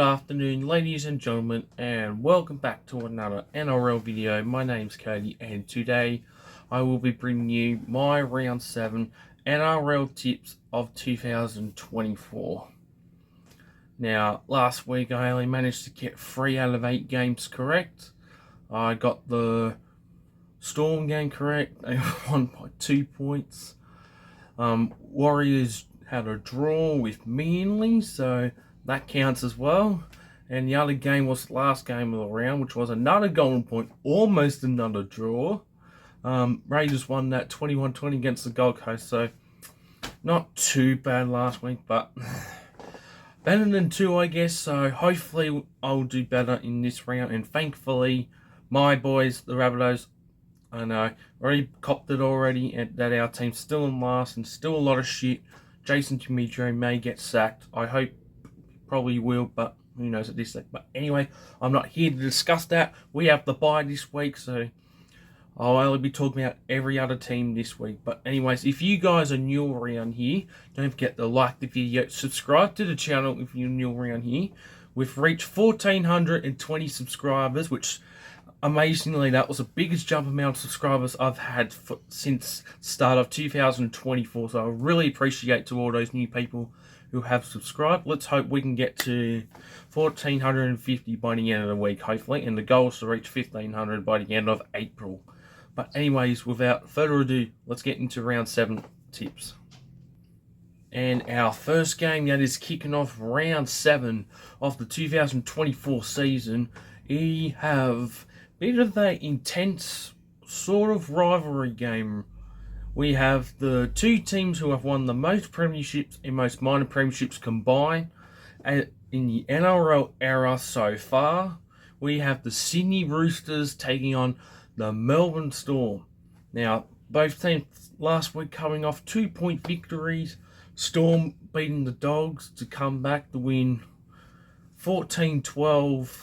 afternoon, ladies and gentlemen, and welcome back to another NRL video. My name's Cody, and today I will be bringing you my Round 7 NRL tips of 2024. Now, last week I only managed to get 3 out of 8 games correct. I got the Storm game correct. They won by 2 points. Warriors had a draw with Manly, so that counts as well. And the other game was the last game of the round, which was another golden point, almost another draw. Raiders won that 21-20 against the Gold Coast, so not too bad last week, but better than 2, I guess. So hopefully I'll do better in this round, and thankfully my boys, the Rabbitohs, I know, already copped it already, and that our team's still in last and still a lot of shit. Jason Demetriou may get sacked. I hope probably will, but who knows at this stage. But anyway, I'm not here to discuss that. We have the bye this week, so I'll only be talking about every other team this week. But anyways, if you guys are new around here, don't forget to like the video, subscribe to the channel if you're new around here. We've reached 1,420 subscribers, which amazingly, that was the biggest jump amount of subscribers I've had since start of 2024. So I really appreciate to all those new people who have subscribed. Let's hope we can get to 1,450 by the end of the week, hopefully. And the goal is to reach 1,500 by the end of April. But anyways, without further ado, let's get into round 7 tips. And our first game that is kicking off round 7 of the 2024 season, we have a bit of an intense sort of rivalry game. We have the 2 teams who have won the most premierships and most minor premierships combined in the NRL era so far. We have the Sydney Roosters taking on the Melbourne Storm. Now, both teams last week coming off 2-point victories. Storm beating the Dogs to come back to win 14-12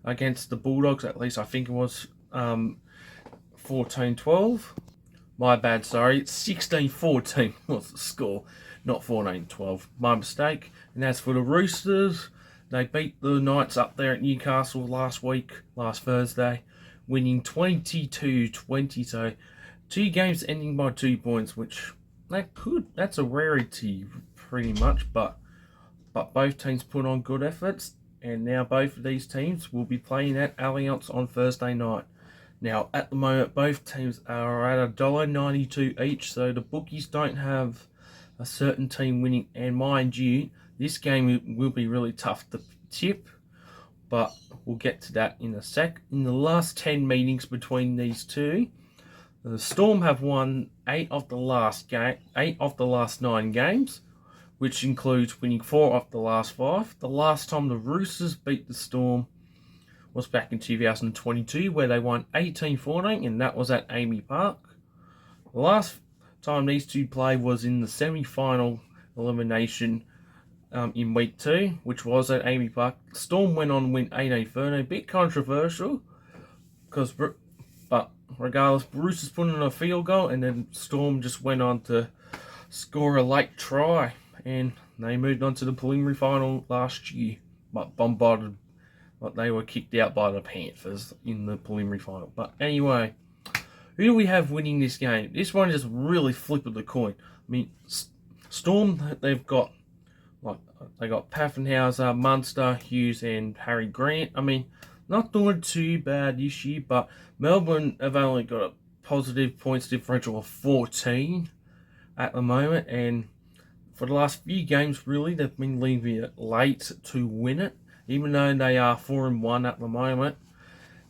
against the Bulldogs. At least I think it was 14-12. My bad, sorry. It's 16-14 was the score, not 14-12. My mistake. And as for the Roosters, they beat the Knights up there at Newcastle last Thursday, winning 22-20. So 2 games ending by 2 points, which that's a rarity pretty much. But both teams put on good efforts, and now both of these teams will be playing at Allianz on Thursday night. Now, at the moment, both teams are at $1.92 each, so the bookies don't have a certain team winning. And mind you, this game will be really tough to tip, but we'll get to that in a sec. In the last 10 meetings between these two, the Storm have won 8 of the last 9 games, which includes winning 4 of the last 5. The last time the Roosters beat the Storm was back in 2022, where they won 18-14, and that was at Amy Park. The last time these two played was in the semi-final elimination in week 2, which was at Amy Park. Storm went on to win 18-13, a bit controversial, but regardless, Roosters put in a field goal, and then Storm just went on to score a late try, and they moved on to the preliminary final last year, but they were kicked out by the Panthers in the preliminary final. But anyway, who do we have winning this game? This one is really flip of the coin. I mean, Storm, they've got Paffenhauser, Munster, Hughes, and Harry Grant. I mean, not doing too bad this year, but Melbourne have only got a positive points differential of 14 at the moment, and for the last few games, really, they've been leaving it late to win it. Even though they are 4-1 at the moment,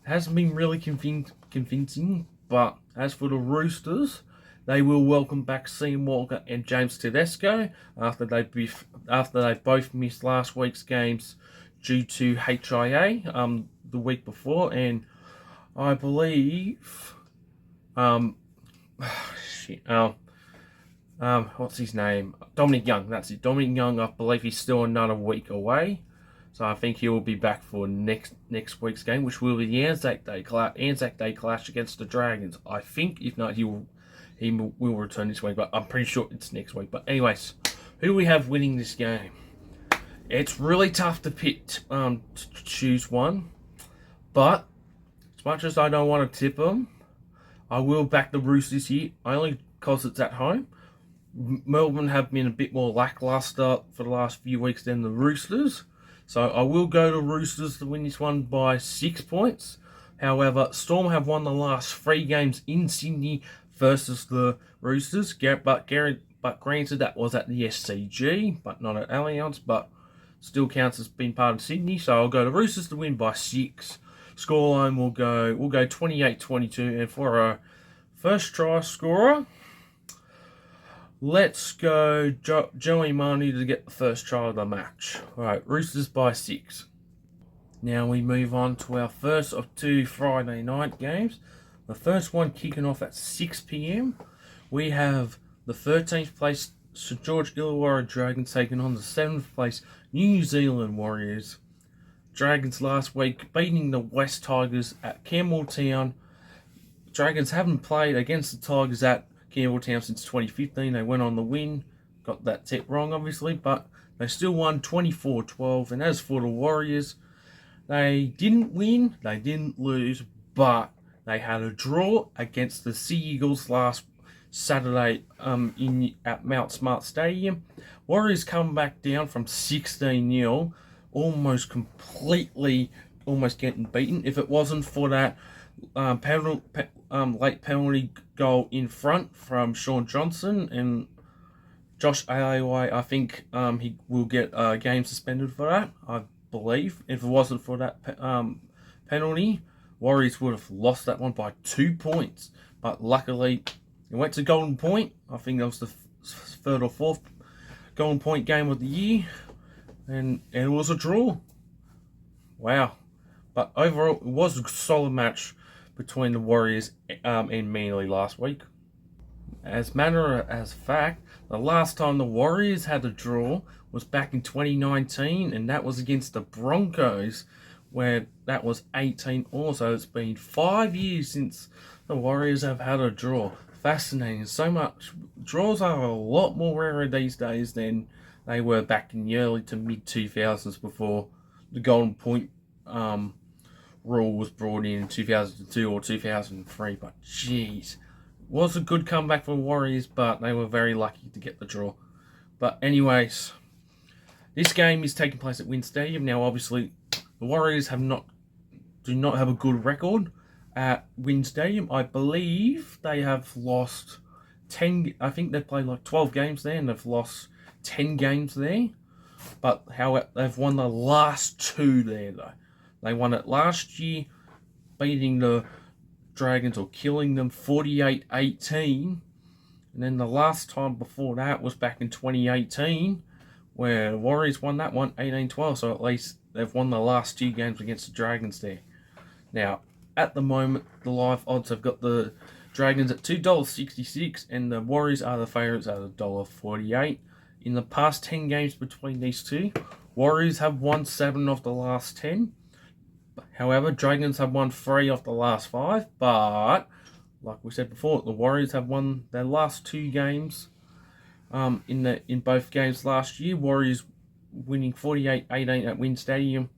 it hasn't been really convincing. But as for the Roosters, they will welcome back Sean Walker and James Tedesco after they both missed last week's games due to HIA the week before, and I believe what's his name? Dominic Young. That's it. Dominic Young. I believe he's still another week away. So I think he will be back for next week's game, which will be the Anzac Day clash against the Dragons. I think, if not, he will return this week, but I'm pretty sure it's next week. But anyways, who do we have winning this game? It's really tough to pick, to choose one, but as much as I don't want to tip them, I will back the Roosters here, only because it's at home. Melbourne have been a bit more lackluster for the last few weeks than the Roosters, so I will go to Roosters to win this one by 6 points. However, Storm have won the last 3 games in Sydney versus the Roosters, but granted that was at the SCG, but not at Allianz, but still counts as being part of Sydney, so I'll go to Roosters to win by 6. Scoreline will go 28-22, and for a first try scorer, let's go Joey Manu to get the first try of the match. Alright, Roosters by 6. Now we move on to our first of 2 Friday night games. The first one kicking off at 6 p.m. We have the 13th place St George Illawarra Dragons taking on the 7th place New Zealand Warriors. Dragons last week beating the West Tigers at Campbelltown. Dragons haven't played against the Tigers at Campbelltown since 2015. They went on the win. Got that tip wrong, obviously, but they still won 24-12. And as for the Warriors, they didn't win, they didn't lose, but they had a draw against the Sea Eagles last Saturday at Mount Smart Stadium. Warriors come back down from 16-0, almost getting beaten. If it wasn't for that late penalty goal in front from Sean Johnson and Josh Alewa, I think he will get a game suspended for that, I believe. If it wasn't for that penalty, Warriors would have lost that one by 2 points. But luckily, it went to Golden Point. I think that was the 3rd or 4th Golden Point game of the year. And it was a draw. Wow. But overall, it was a solid match between the Warriors and Manly last week. As matter of fact, the last time the Warriors had a draw was back in 2019, and that was against the Broncos, where that was 18 also. It's been 5 years since the Warriors have had a draw. Fascinating. So much. Draws are a lot more rare these days than they were back in the early to mid 2000s before the Golden Point rule was brought in 2002 or 2003. But jeez, was a good comeback for the Warriors, but they were very lucky to get the draw. But anyways, this game is taking place at WIN Stadium. Now, obviously, the Warriors do not have a good record at WIN Stadium. I believe they have lost 10. I think they've played like 12 games there, and they've lost 10 games there. But however, they've won the last 2 there though. They won it last year, beating the Dragons or killing them 48-18. And then the last time before that was back in 2018, where the Warriors won that one 18-12. So at least they've won the last 2 games against the Dragons there. Now, at the moment, the live odds have got the Dragons at $2.66, and the Warriors are the favourites at $1.48. In the past 10 games between these two, Warriors have won 7 of the last 10. However, Dragons have won 3 of the last 5. But, like we said before, the Warriors have won their last 2 games in both games last year. Warriors winning 48-18 at WIN Stadium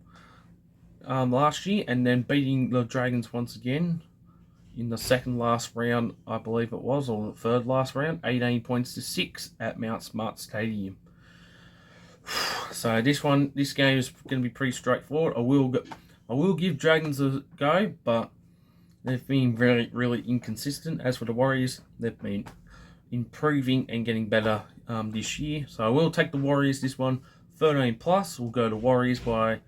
last year, and then beating the Dragons once again in the second last round, I believe it was, or the third last round, 18 points to 6 at Mount Smart Stadium. So this game is going to be pretty straightforward. I will give Dragons a go, but they've been really, really inconsistent. As for the Warriors, they've been improving and getting better this year. So I will take the Warriors this one, 13 plus. We'll go to Warriors by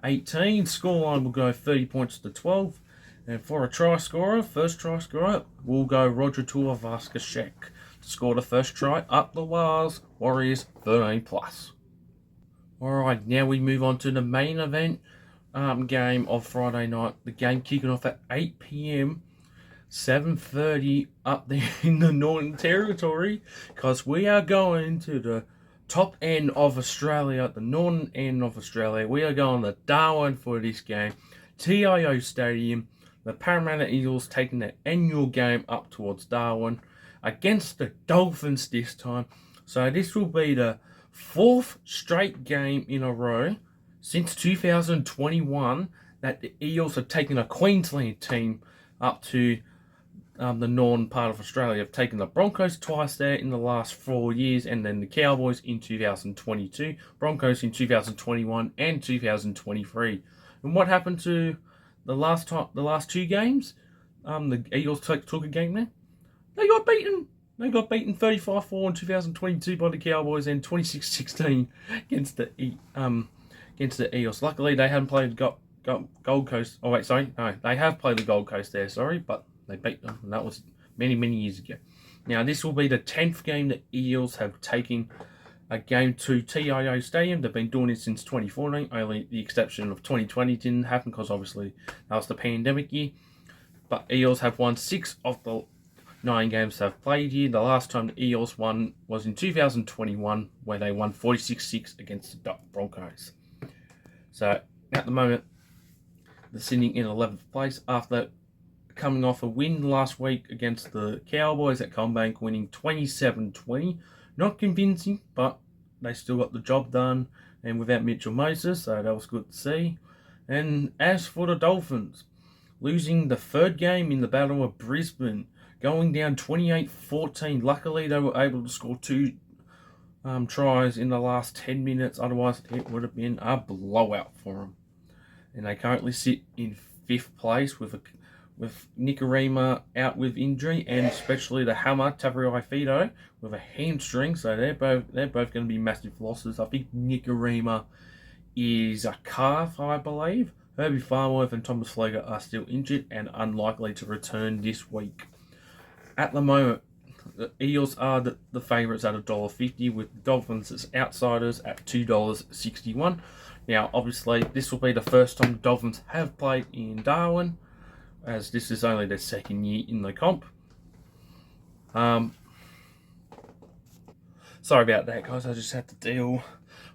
18. Scoreline will go 30 points to 12. And for a try scorer, first try scorer, we'll go Roger Tuivasa-Sheck to score the first try. Up the Wars, Warriors 13 plus. Alright, now we move on to the main event game of Friday night. The game kicking off at 8 p.m, 7:30 up there in the Northern Territory, because we are going to the top end of Australia, the northern end of Australia. We are going to Darwin for this game. TIO Stadium. The Parramatta Eagles taking their annual game up towards Darwin against the Dolphins this time. So this will be the 4th straight game in a row since 2021 that the Eels have taken a Queensland team up to the northern part of Australia. Have taken the Broncos twice there in the last 4 years, and then the Cowboys in 2022, Broncos in 2021 and 2023. And what happened to the last 2 games? The Eagles took a game there. They got beaten. They got beaten 35-4 in 2022 by the Cowboys and 26-16 against the Eels. Luckily, they hadn't played Gold Coast. Oh wait, sorry, no, they have played the Gold Coast there. Sorry, but they beat them, and that was many years ago. Now, this will be the 10th game the Eels have taken a game to TIO Stadium. They've been doing it since 2014. Only the exception of 2020 didn't happen because obviously that was the pandemic year. But Eels have won 6 of the 9 games they've played here. The last time the Eels won was in 2021, where they won 46-6 against the Broncos. So at the moment, they're sitting in 11th place after coming off a win last week against the Cowboys at Combank, winning 27-20. Not convincing, but they still got the job done, and without Mitchell Moses, so that was good to see. And as for the Dolphins, losing the 3rd game in the Battle of Brisbane, going down 28-14. Luckily, they were able to score 2 tries in the last 10 minutes. Otherwise, it would have been a blowout for them. And they currently sit in 5th place with Nicarima out with injury, and especially the hammer Taveri Fido with a hamstring. So they're both going to be massive losses. I think Nicarima is a calf, I believe. Herbie Farmworth and Thomas Flegler are still injured and unlikely to return this week. At the moment, the Eels are the favourites at $1.50, with the Dolphins as outsiders at $2.61. Now, obviously, this will be the first time the Dolphins have played in Darwin, as this is only their 2nd year in the comp. Sorry about that, guys. I just had to deal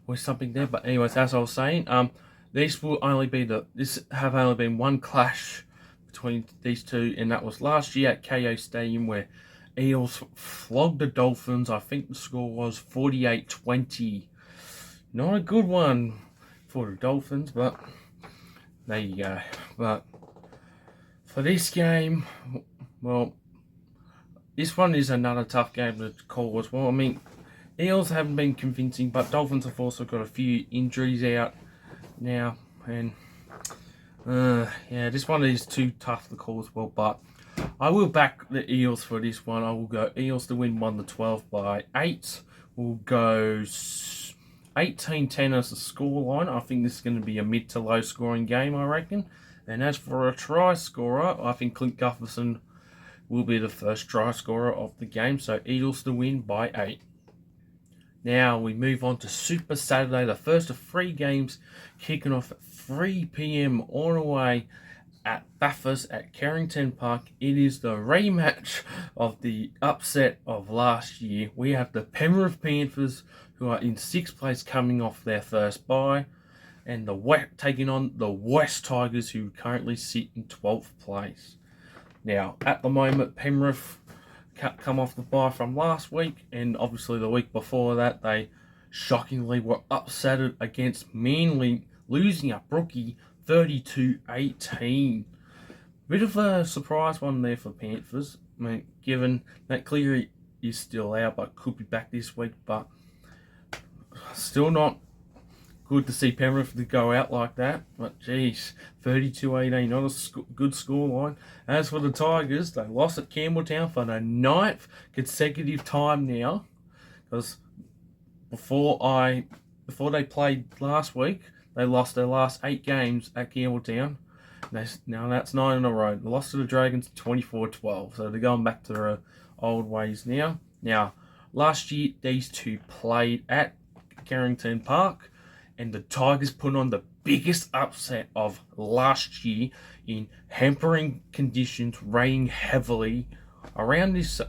with something there. But anyways, as I was saying, this have only been one clash between these two, and that was last year at KO Stadium, where Eels flogged the Dolphins. I think the score was 48-20. Not a good one for the Dolphins, but there you go. But for this game, well, this one is another tough game to call as well. I mean, Eels haven't been convincing, but Dolphins have also got a few injuries out now, and yeah, this one is too tough to call as well. But I will back the Eels for this one. I will go Eels to win 1-12 by 8. We'll go 18-10 as the scoreline. I think this is going to be a mid to low scoring game, I reckon. And as for a try scorer, I think Clint Gutherson will be the first try scorer of the game. So Eagles to win by 8. Now we move on to Super Saturday, the first of 3 games, kicking off at 3 p.m. all the way at Bathurst at Carrington Park. It is the rematch of the upset of last year. We have the Penrith Panthers, who are in 6th place, coming off their first bye, and taking on the West Tigers, who currently sit in 12th place. Now, at the moment, Penrith come off the bye from last week, and obviously the week before that, they shockingly were upset against Manly, losing a brookie 32-18. Bit of a surprise one there for Panthers. I mean, given that Cleary is still out, but could be back this week, but still not good to see Penrith to go out like that. But geez, 32-18, not a good scoreline. As for the Tigers, they lost at Campbelltown for the 9th consecutive time now, because before they played last week, they lost their last 8 games at Campbelltown. Now that's 9 in a row. They lost to the Dragons 24-12. So they're going back to their old ways now. Now, last year, these two played at Carrington Park, and the Tigers put on the biggest upset of last year in hampering conditions, raining heavily around this,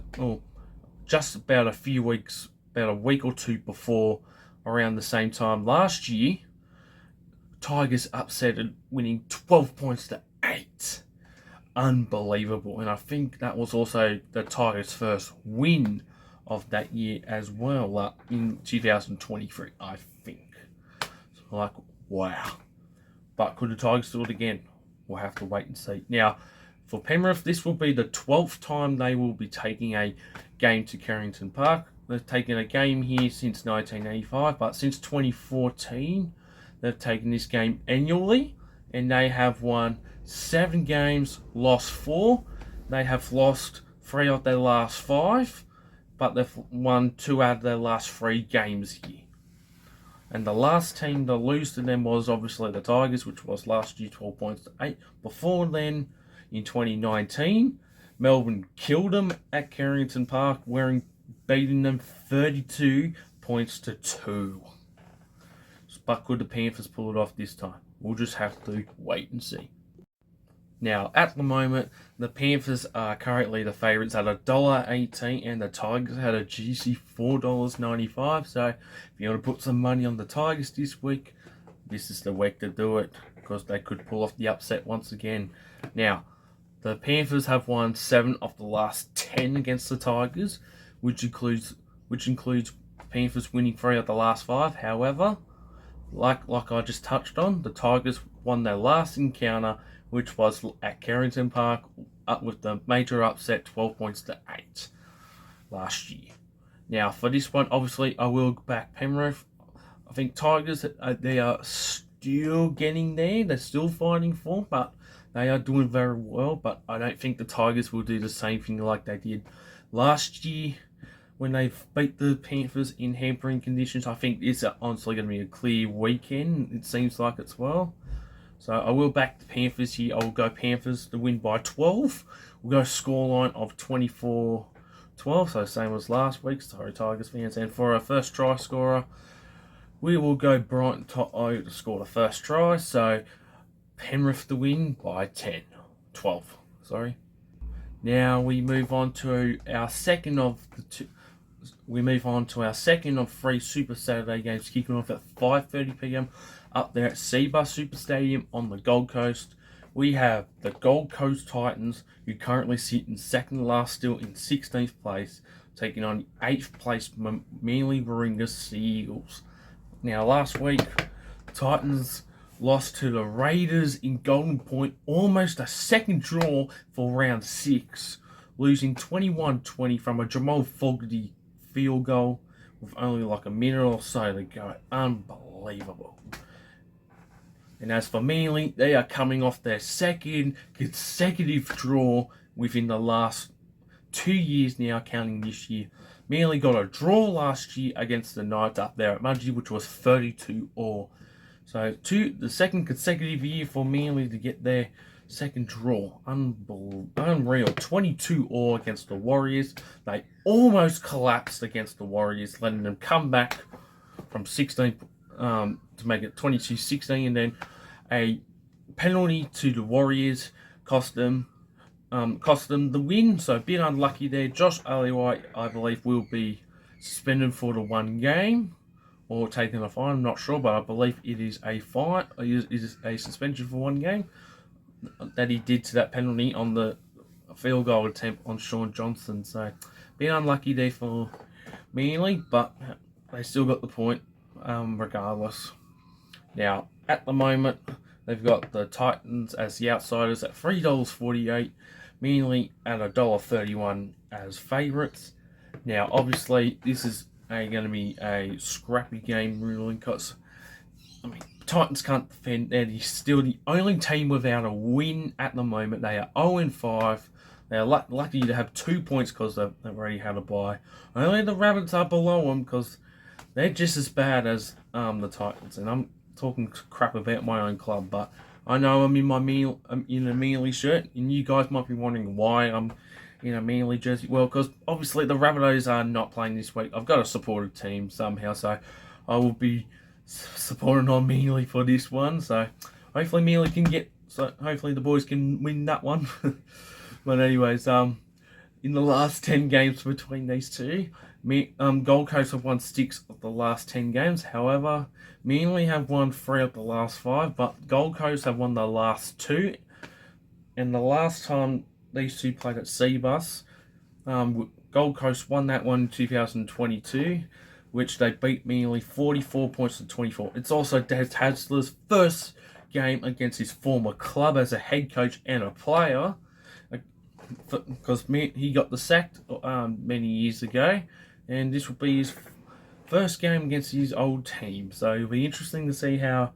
just about a week or two before, around the same time last year. Tigers upsetted, winning 12 points to 8. Unbelievable. And I think that was also the Tigers' first win of that year as well, in 2023, I think. So like, wow. But could the Tigers do it again? We'll have to wait and see. Now, for Penrith, this will be the 12th time they will be taking a game to Carrington Park. They've taken a game here since 1985, but since 2014, they've taken this game annually, and they have won 7 games, lost 4. They have lost 3 of their last 5, but they've won 2 out of their last 3 games here. And the last team to lose to them was obviously the Tigers, which was last year 12 points to 8. Before then, in 2019, Melbourne killed them at Carrington Park, beating them 32 points to 2. But could the Panthers pull it off this time? We'll just have to wait and see. Now, at the moment, the Panthers are currently the favourites at $1.18, and the Tigers had a juicy $4.95. So, if you want to put some money on the Tigers this week, this is the week to do it, because they could pull off the upset once again. Now, the Panthers have won 7 of the last 10 against the Tigers, which includes Panthers winning 3 of the last 5. However, like I just touched on, the Tigers won their last encounter, which was at Carrington Park, up with the major upset 12 points to 8 last year. Now, for this one, obviously, I will back Penrith. I think Tigers, they are still getting there. They're still fighting for, but they are doing very well. But I don't think the Tigers will do the same thing like they did last year when they beat the Panthers in hampering conditions. I think it's honestly going to be a clear weekend. It seems like it's well. So I will back the Panthers here. I will go Panthers to win by 12. We'll go scoreline of 24-12. So same as last week. Sorry, Tigers fans. And for our first try scorer, we will go Brighton To'o to score the first try. So Penrith to win by 12. Sorry. Now we move on to our second of 3 Super Saturday games, kicking off at 5:30 p.m. up there at Seabus Super Stadium on the Gold Coast. We have the Gold Coast Titans, who currently sit in second last, still in 16th place, taking on the 8th place Manly Warringah Sea Eagles. Now, last week, Titans lost to the Raiders in Golden Point, almost a second draw for round 6, losing 21-20 from a Jamal Fogarty field goal with only like a minute or so to go. Unbelievable. And as for Manly, they are coming off their second consecutive draw within the last 2 years now, counting this year. Manly got a draw last year against the Knights up there at Mudgee, which was 32-all. So the second consecutive year for Manly to get their second draw. Unreal. 22-all against the Warriors. They almost collapsed against the Warriors, letting them come back from 16 to make it 22-16, and then a penalty to the Warriors cost them the win. So a bit unlucky there. Josh Aliwai, I believe, will be suspended for the 1 game or taken a fine. I'm not sure, but I believe it is a fine. It is a suspension for 1 game that he did to that penalty on the field goal attempt on Sean Johnson. So, bit unlucky there for Manly, but they still got the point regardless. Now, at the moment, they've got the Titans as the outsiders at $3.48, Manly at $1.31 as favourites. Now, obviously, this is going to be a scrappy game, really, because Titans can't defend. They're still the only team without a win at the moment. They are 0-5. They are lucky to have 2 points because they've already had a bye. Only the Rabbits are below them because they're just as bad as the Titans. And I'm talking crap about my own club, but I know I'm in a Manly shirt, and you guys might be wondering why I'm in a Manly jersey. Well, because obviously the Rabbitohs are not playing this week. I've got to support a team somehow, so I will be supporting on Manly for this one. So hopefully Manly can hopefully the boys can win that one. But anyways, in the last 10 games between these two, Gold Coast have won 6 of the last 10 games. However, Manly have won 3 of the last 5, but Gold Coast have won the last 2. And the last time these two played at Seabus, Gold Coast won that one in 2022, which they beat Manly 44 points to 24. It's also Des Hasler's first game against his former club as a head coach and a player, because he got the sacked many years ago, and this will be his first game against his old team. So it'll be interesting to see how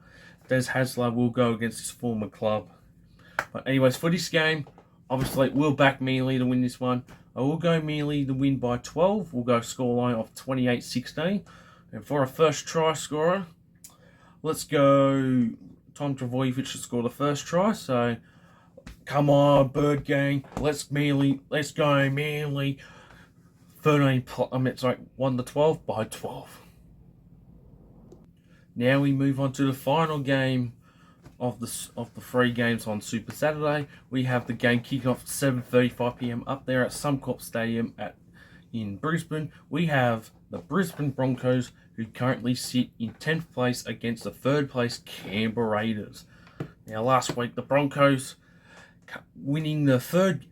Des Hasler will go against his former club. But anyways, for this game, obviously we'll back Manly to win this one. I will go Manly to win by 12. We'll go scoreline of 28-16. And for our first try scorer, let's go Tom Travojevic to score the first try. So come on, Bird Gang. Let's go Manly. 1 to 12 by 12. Now we move on to the final game of the 3 games on Super Saturday. We have the game kicking off at 7:35 p.m. up there at Suncorp Stadium in Brisbane. We have the Brisbane Broncos, who currently sit in 10th place against the 3rd place Canberra Raiders. Now last week the Broncos winning the 3rd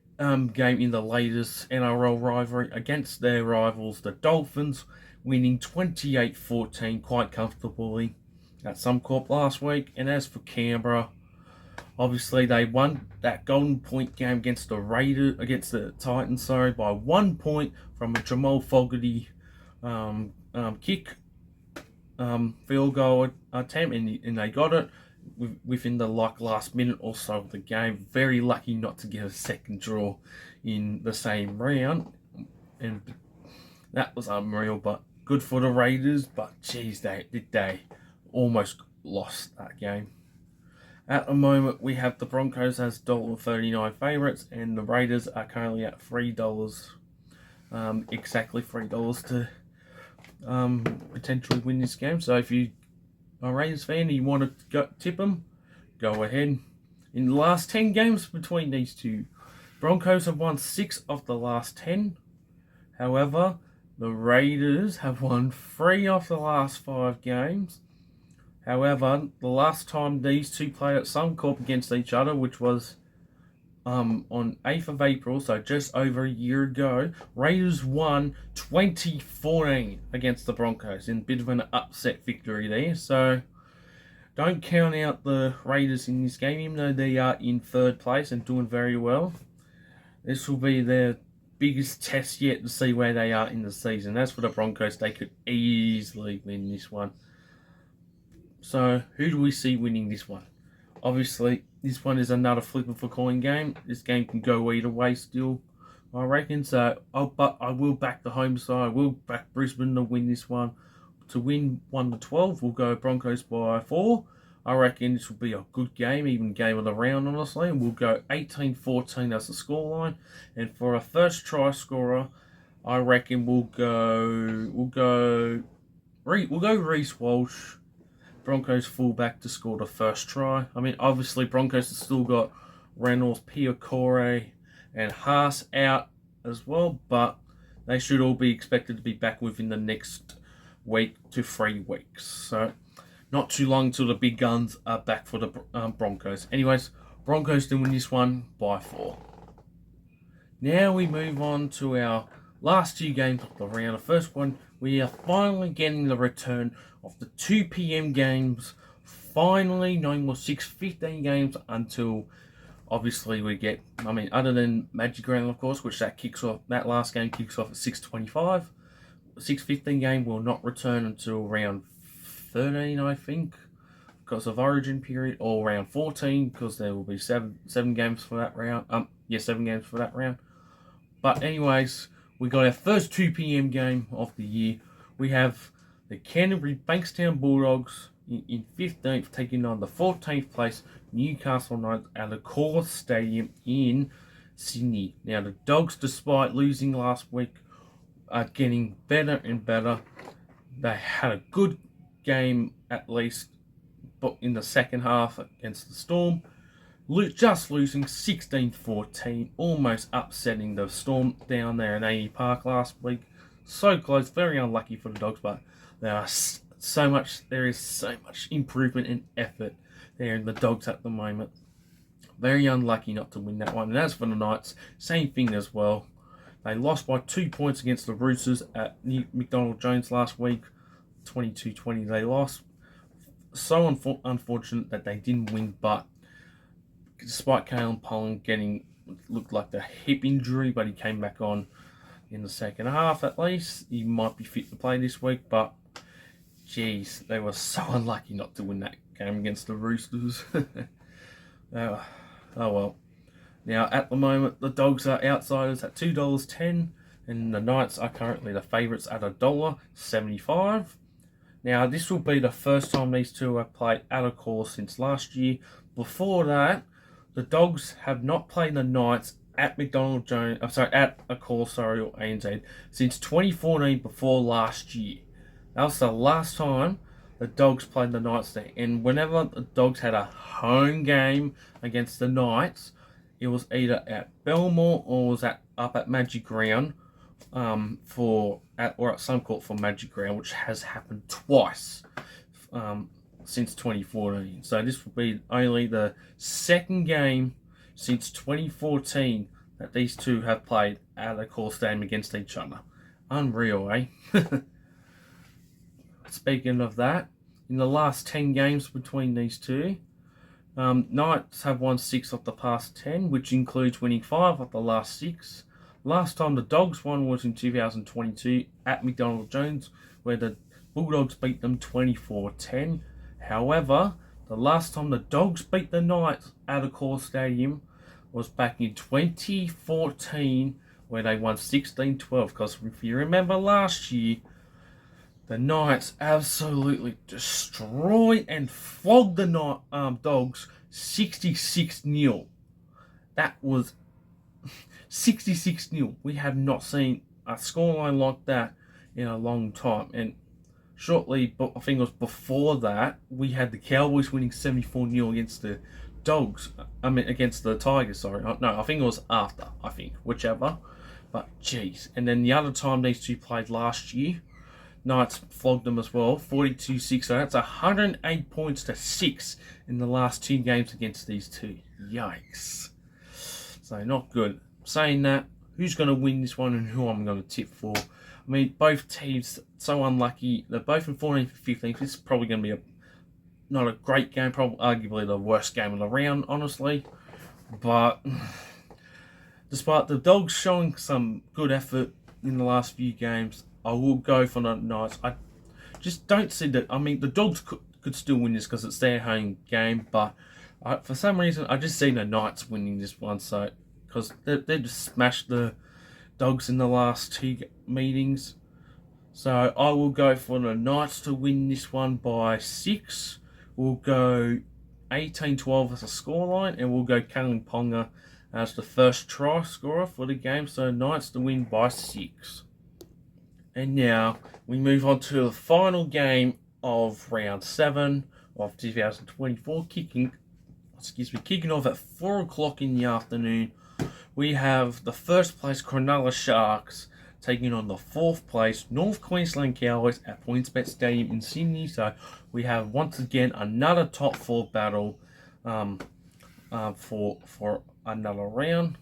game in the latest NRL rivalry against their rivals, the Dolphins, winning 28-14 quite comfortably at Suncorp last week. And as for Canberra, obviously they won that Golden Point game against the Titans, by 1 point from a Jamal Fogarty kick field goal attempt, and they got it within the last minute or so of the game. Very lucky not to get a second draw in the same round, and that was unreal. But good for the Raiders, but geez, they almost lost that game. At the moment, we have the Broncos as $1.39 favourites, and the Raiders are currently at $3, exactly $3 to potentially win this game. So if you are a Raiders fan and you want to tip them, go ahead. In the last 10 games between these two, Broncos have won 6 of the last 10. However, the Raiders have won 3 of the last 5 games. However, the last time these two played at Suncorp against each other, which was on 8th of April, so just over a year ago, Raiders won 2014 against the Broncos in a bit of an upset victory there. So don't count out the Raiders in this game, even though they are in 3rd place and doing very well. This will be their biggest test yet to see where they are in the season. As for the Broncos, they could easily win this one. So who do we see winning this one? Obviously, this one is another flip of a coin game. This game can go either way still, I reckon. So, but I will back the home side. I will back Brisbane to win this one. To win 1 to 12, we'll go Broncos by 4. I reckon this will be a good game, even game of the round, honestly. And we'll go 18-14 as the scoreline. And for a first try scorer, I reckon we'll go Reece Walsh, Broncos fullback, to score the first try. I mean, obviously Broncos have still got Reynolds, Piacore, and Haas out as well, but they should all be expected to be back within the next week to 3 weeks. So not too long till the big guns are back for the Broncos. Anyways, Broncos to win this one by 4. Now we move on to our last 2 games of the round. The first one, we are finally getting the return of the 2 p.m. games. Finally, no more 6:15 games until obviously we get, other than Magic Round, of course, which that last game kicks off at 6:25. 6:15 game will not return until round 13, I think, because of Origin period, or round 14, because there will be seven games for that round. 7 games for that round. But anyways, we got our first 2 p.m. game of the year. We have the Canterbury Bankstown Bulldogs in 15th taking on the 14th place Newcastle Knights at the Core Stadium in Sydney. Now the Dogs, despite losing last week, are getting better and better. They had a good game at least, but in the second half against the Storm, just losing 16-14, almost upsetting the Storm down there in AE Park last week. So close, very unlucky for the Dogs, but there is so much improvement and effort there in the Dogs at the moment. Very unlucky not to win that one. And as for the Knights, same thing as well. They lost by 2 points against the Roosters at McDonald Jones last week, 22-20 they lost. So unfortunate that they didn't win, but despite Kalen Pollen looked like the hip injury, but he came back on in the second half at least. He might be fit to play this week, but geez, they were so unlucky not to win that game against the Roosters. Oh well. Now, at the moment, the Dogs are outsiders at $2.10, and the Knights are currently the favourites at $1.75. Now, this will be the first time these two have played at a call since last year. Before that, the Dogs have not played the Knights at McDonald Jones, at a call, or ANZ, since 2014 before last year. That was the last time the Dogs played the Knights there. And whenever the Dogs had a home game against the Knights, it was either at Belmore or was up at Magic Ground or at Suncorp for Magic Ground, which has happened twice since 2014. So this will be only the second game since 2014 that these two have played at a call stadium against each other. Unreal, eh? Speaking of that, in the last 10 games between these two, Knights have won 6 of the past 10, which includes winning 5 of the last 6. Last time the Dogs won was in 2022 at McDonald Jones, where the Bulldogs beat them 24-10. However, the last time the Dogs beat the Knights at a core stadium was back in 2014, where they won 16-12. Because if you remember last year, the Knights absolutely destroyed and flogged the Dogs 66-0. That was 66-0. We have not seen a scoreline like that in a long time. And shortly, I think it was before that, we had the Cowboys winning 74-0 against the Dogs. Against the Tigers, sorry. No, I think it was after, whichever. But, jeez. And then the other time these two played last year, Knights flogged them as well, 42-6. So that's 108 points to 6 in the last 2 games against these two. Yikes. So not good. Saying that, who's going to win this one and who I'm going to tip for? I mean, both teams so unlucky. They're both in 14th and 15th. This is probably going to be not a great game, probably arguably the worst game of the round, honestly. But despite the Dogs showing some good effort in the last few games, I will go for the Knights. I just don't see that. I mean, the Dogs could still win this because it's their home game, but for some reason, I just see the Knights winning this one. So, because they just smashed the Dogs in the last 2 meetings. So, I will go for the Knights to win this one by 6. We'll go 18-12 as a scoreline, and we'll go Kalen Ponga as the first try scorer for the game. So, Knights to win by 6. And now we move on to the final game of round 7 of 2024, kicking off at 4 o'clock in the afternoon. We have the first place Cronulla Sharks taking on the 4th place North Queensland Cowboys at PointsBet Stadium in Sydney. So we have once again another top 4 battle for another round.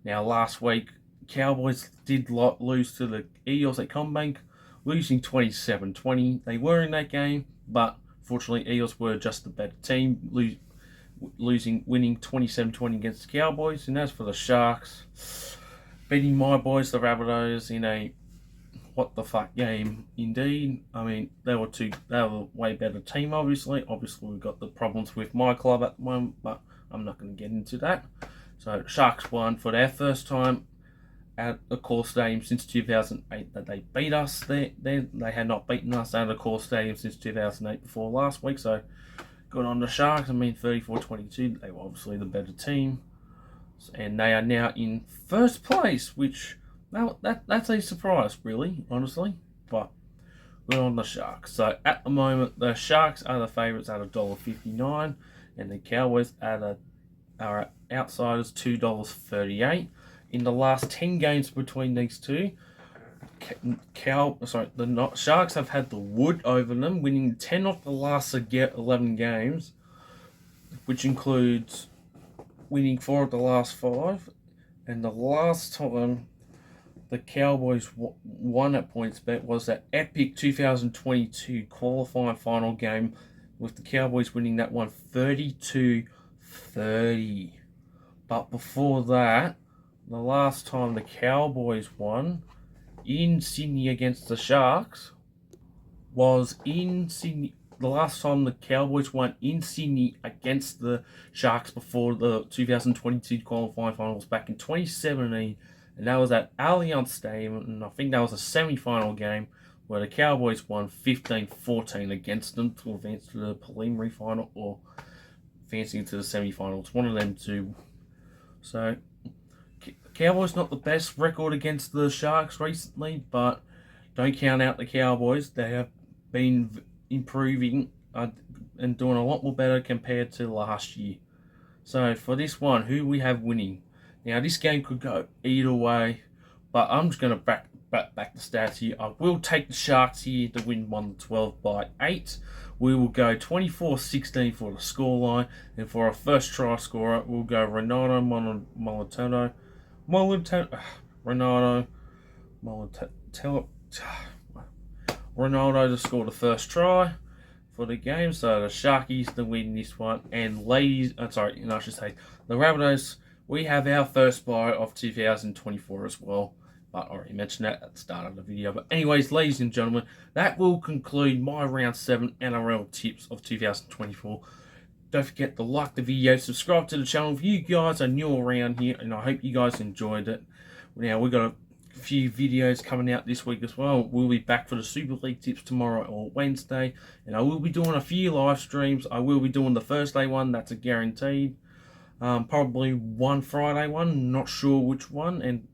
Now last week, Cowboys did lose to the Eels at CommBank, losing 27-20. They were in that game, but fortunately Eels were just the better team, winning 27-20 against the Cowboys. And as for the Sharks, beating my boys, the Rabbitohs, in a what the fuck game indeed. I mean, they were a way better team, obviously. Obviously, we've got the problems with my club at the moment, but I'm not going to get into that. So, Sharks won for their first time at a core stadium since 2008 that they beat us. They had not beaten us at a core stadium since 2008 before last week. So, good on the Sharks. I mean, 34-22. They were obviously the better team. And they are now in first place, which that's a surprise, really, honestly. But good on the Sharks. So, at the moment, the Sharks are the favourites at $1.59, and the Cowboys are outsiders $2.38. In the last 10 games between these two, the Sharks have had the wood over them, winning 10 of the last 11 games, which includes winning 4 of the last 5. And the last time the Cowboys won at PointsBet was that epic 2022 qualifying final game, with the Cowboys winning that one 32-30. But before that, the last time the Cowboys won in Sydney against the Sharks was in Sydney. The last time the Cowboys won in Sydney against the Sharks before the 2022 qualifying finals back in 2017, and that was at Allianz Stadium, and I think that was a semi-final game where the Cowboys won 15-14 against them to advance to the preliminary final or advancing to the semi-finals. One of them two. So, Cowboys not the best record against the Sharks recently, but don't count out the Cowboys. They have been improving and doing a lot more better compared to last year. So for this one, who we have winning? Now this game could go either way, but I'm just going to back the stats here. I will take the Sharks here to win 1-12 by 8. We will go 24-16 for the scoreline, and for our first try scorer, we'll go Renato Ronaldo to score the first try for the game, so the Sharkies to win this one. And the Rabbitohs, we have our first bye of 2024 as well, but I already mentioned that at the start of the video. But anyways, ladies and gentlemen, that will conclude my round 7 NRL tips of 2024. Don't forget to like the video, subscribe to the channel if you guys are new around here, and I hope you guys enjoyed it. Now we've got a few videos coming out this week as well. We'll be back for the Super League tips tomorrow or Wednesday, and I will be doing a few live streams. I will be doing the Thursday one, that's a guaranteed. Probably one Friday one, not sure which one, and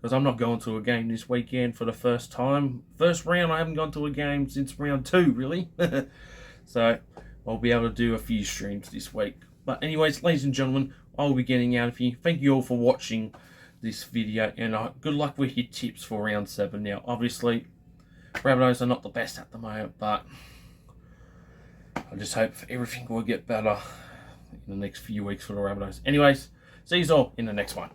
because I'm not going to a game this weekend for the first time. First round, I haven't gone to a game since round 2, really. So I'll be able to do a few streams this week. But anyways, ladies and gentlemen, I'll be getting out of here. Thank you all for watching this video, and good luck with your tips for round 7. Now obviously Rabbitohs are not the best at the moment, but I just hope everything will get better in the next few weeks for the Rabbitohs. Anyways, see you all in the next one.